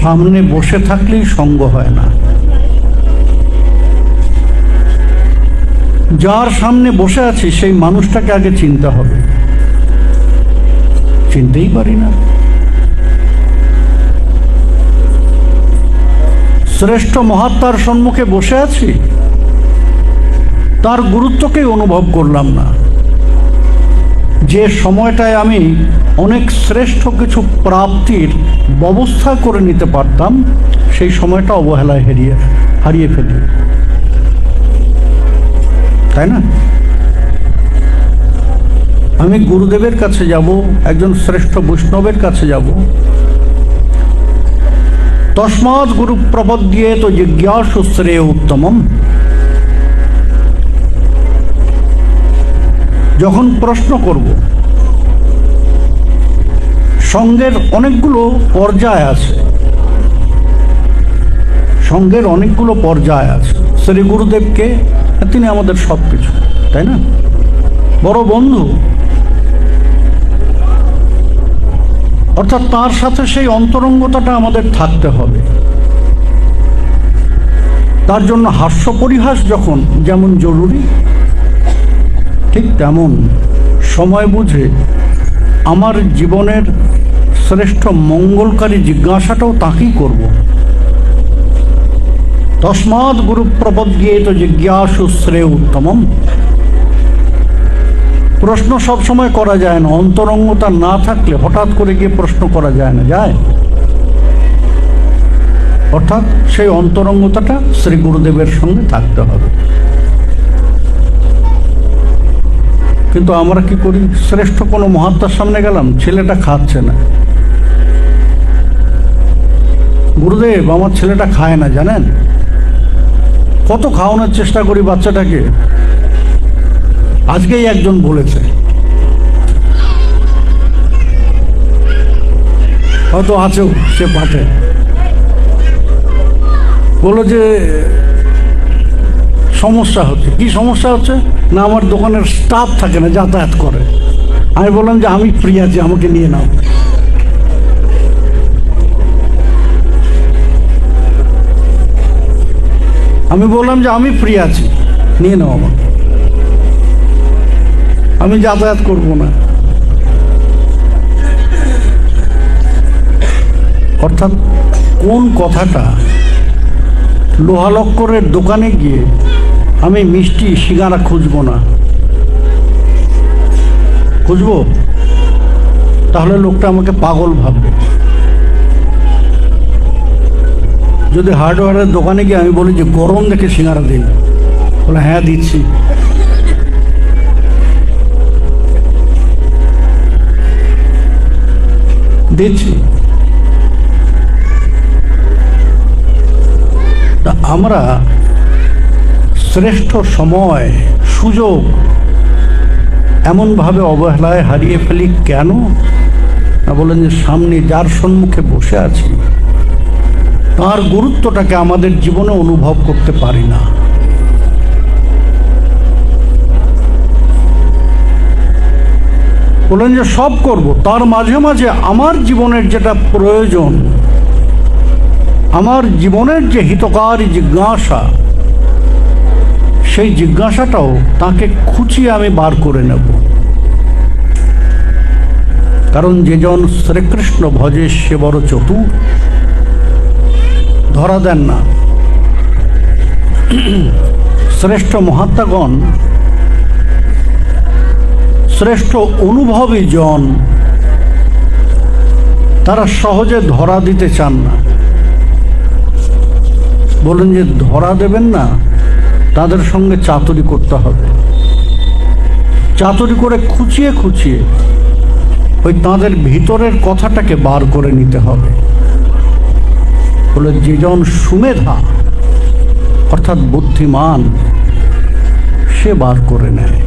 সামনে বসে থাকলেই সঙ্গ হয় না। যার সামনে বসে আছি সেই মানুষটাকে আগে চিনতে হবে, চিনতেই পারি না। শ্রেষ্ঠ মহাত্মার সম্মুখে বসে আছি, তার গুরুত্বকেই অনুভব করলাম না। যে সময়টায় আমি অনেক শ্রেষ্ঠ কিছু প্রাপ্তির ব্যবস্থা করে নিতে পারতাম, সেই সময়টা অবহেলায় হারিয়ে ফেলি, তাই না? আমি গুরুদেবের কাছে যাব, একজন শ্রেষ্ঠ বৈষ্ণবের কাছে যাব, তস্মাৎ গুরু প্রপদ্যেত জিজ্ঞাসু শ্রেয় উত্তমম। যখন প্রশ্ন করব, সঙ্গের অনেকগুলো পর্যায় আছে, সঙ্গের অনেকগুলো পর্যায় আছে। শ্রী গুরুদেবকে, তিনি আমাদের সব কিছু, তাই না? বড় বন্ধু, অর্থাৎ তার সাথে সেই অন্তরঙ্গতাটা আমাদের থাকতে হবে। তার জন্য হাস্য পরিহাস যখন যেমন জরুরি, ঠিক তেমন সময় বুঝে আমার জীবনের শ্রেষ্ঠ মঙ্গলকারী জিজ্ঞাসাটাও তাকেই করব। তস্মাৎ গুরু প্রপদ্যেত জিজ্ঞাসু শ্রেয় উত্তমম। প্রশ্ন সবসময় করা যায় না, অন্তরঙ্গতা না থাকলে হঠাৎ করে গিয়ে প্রশ্ন করা যায় না, যায়? অর্থাৎ সেই অন্তরঙ্গতাটা শ্রী গুরুদেবের সঙ্গে থাকতে হবে। কিন্তু আমরা কি করি? শ্রেষ্ঠ কোনো মহাত্মার সামনে গেলাম, ছেলেটা খাচ্ছে না। গুরুদেব, আমার ছেলেটা খায় না, জানেন? কত খাওয়ানোর চেষ্টা করি বাচ্চাটাকে। আজকেই একজন বলেছে, হয়তো আছেও সে পাঠে, বললো যে সমস্যা হচ্ছে। কি সমস্যা হচ্ছে? না, আমার দোকানের স্টাফ থাকে না, যাতায়াত করে। আমি বললাম যে আমি ফ্রি আছি, আমাকে নিয়ে নাও। আমি বললাম যে আমি ফ্রি আছি, নিয়ে নাও আমাকে, আমি যাতায়াত করব না। অর্থাৎ কোন কথাটা? লোহালক্করের দোকানে গিয়ে আমি মিষ্টি সিঙ্গারা খুঁজবো না, খুঁজবো? তাহলে লোকটা আমাকে পাগল ভাববে। যদি হার্ডওয়্যারের দোকানে গিয়ে আমি বলি যে গরম দেখে সিঙ্গারা দিন, বলে হ্যাঁ দিচ্ছি, দিচ্ছি। তা আমরা শ্রেষ্ঠ সময়, সুযোগ এমনভাবে অবহেলায় হারিয়ে ফেলি কেন? না, বলেন যে সামনে যার সম্মুখে বসে আছি তার গুরুত্বটাকে আমাদের জীবনে অনুভব করতে পারি না। বলেন যে সব করব, তার মাঝে মাঝে আমার জীবনের যেটা প্রয়োজন, আমার জীবনের যে হিতকারী জিজ্ঞাসা, সেই জিজ্ঞাসাটাও তাকে খুঁচিয়ে আমি বার করে নেব। কারণ যেজন শ্রীকৃষ্ণ ভজে সে বড় চতুর, ধরা দেন না। শ্রেষ্ঠ মহাত্মাগণ, শ্রেষ্ঠ অনুভবী জন, তারা সহজে ধরা দিতে চান না। বলেন যে ধরা দেবেন না, তাদের সঙ্গে চাতুরি করতে হবে। চাতুরি করে খুঁচিয়ে খুঁচিয়ে ওই তাদের ভিতরের কথাটাকে বার করে নিতে হবে। বলে যেজন সুমেধা অর্থাৎ বুদ্ধিমান, সে বার করে নেয়।